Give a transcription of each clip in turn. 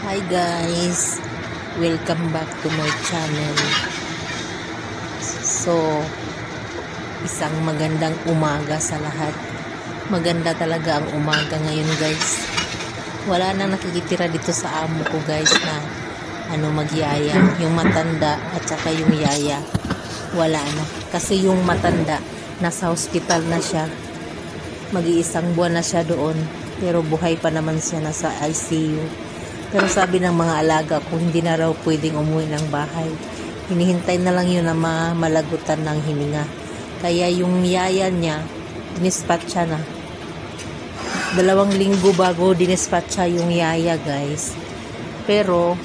Hi guys, welcome back to my channel. So, isang magandang umaga sa lahat. Maganda talaga ang umaga ngayon guys. Wala nang nakikitira dito sa amo ko guys na magyaya. Yung matanda at saka yung yaya. Wala na. Kasi yung matanda nasa hospital na siya. Mag-iisang buwan na siya doon. Pero buhay pa naman siya, nasa ICU. Pero sabi ng mga alaga ko, hindi na raw pwedeng umuwi ng bahay. Hinihintay na lang yun na malagutan ng hininga. Kaya yung yaya niya, dinispatcha na. 2 linggo bago dinispatcha yung yaya guys. Pero,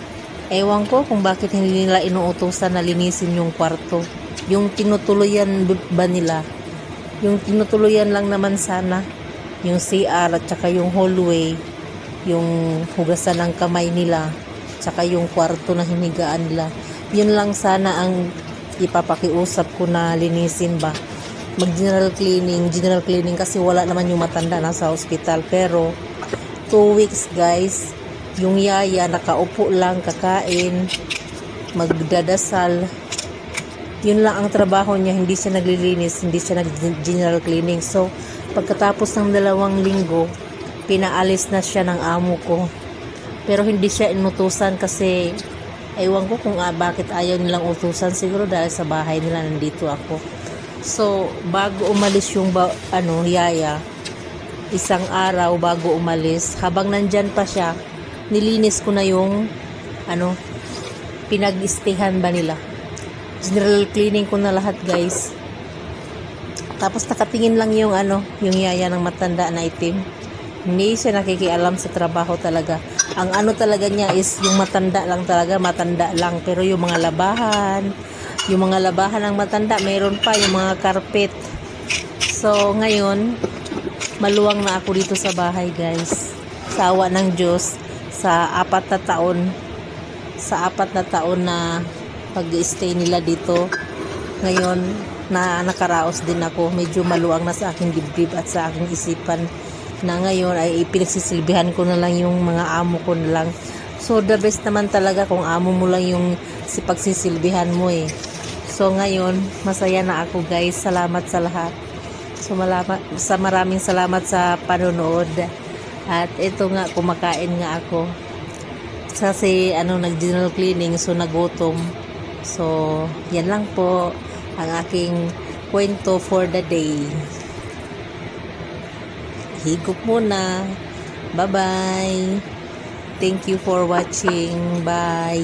ewan ko kung bakit hindi nila inuutosan na linisin yung kwarto. Yung tinutuluyan ba nila? Yung tinutuluyan lang naman sana. Yung CR at saka yung hallway. Yung hugasan ng kamay nila, tsaka yung kwarto na hinigaan nila. Yun lang sana ang ipapakiusap ko na linisin ba. General cleaning kasi wala naman yung matanda nasa hospital. Pero 2 weeks guys, yung yaya nakaupo lang, kakain, magdadasal. Yun lang ang trabaho niya, hindi siya naglilinis, hindi siya nag-general cleaning. So pagkatapos ng 2 linggo, pinaalis na siya ng amo ko. Pero hindi siya inutusan kasi ewan ko kung bakit ayaw nilang utusan. Siguro dahil sa bahay nila nandito ako. So, bago umalis yung yaya, isang araw bago umalis, habang nandyan pa siya, nilinis ko na yung pinag-istehan ba nila. General cleaning ko na lahat guys. Tapos nakatingin lang yung yung yaya ng matanda na itim. Hindi siya nakikialam sa trabaho talaga. Ang talaga niya is yung matanda lang. Pero yung mga labahan ng matanda, mayroon pa yung mga carpet. So, ngayon, maluwang na ako dito sa bahay, guys. Sa awa ng Diyos, sa 4 na taon na pag-stay nila dito. Ngayon, na nakaraos din ako. Medyo maluwang na sa aking dibdib at sa aking isipan. Na ngayon ay pinagsisilbihan ko na lang yung mga amo ko na lang. So the best naman talaga kung amo mo lang yung pagsisilbihan mo eh. So ngayon, masaya na ako guys. Salamat sa lahat. So maraming salamat sa panonood. At ito nga, kumakain nga ako. Kasi nag-general cleaning, so nagutom. So yan lang po ang aking kwento for the day. Higop muna. Bye-bye. Thank you for watching. Bye.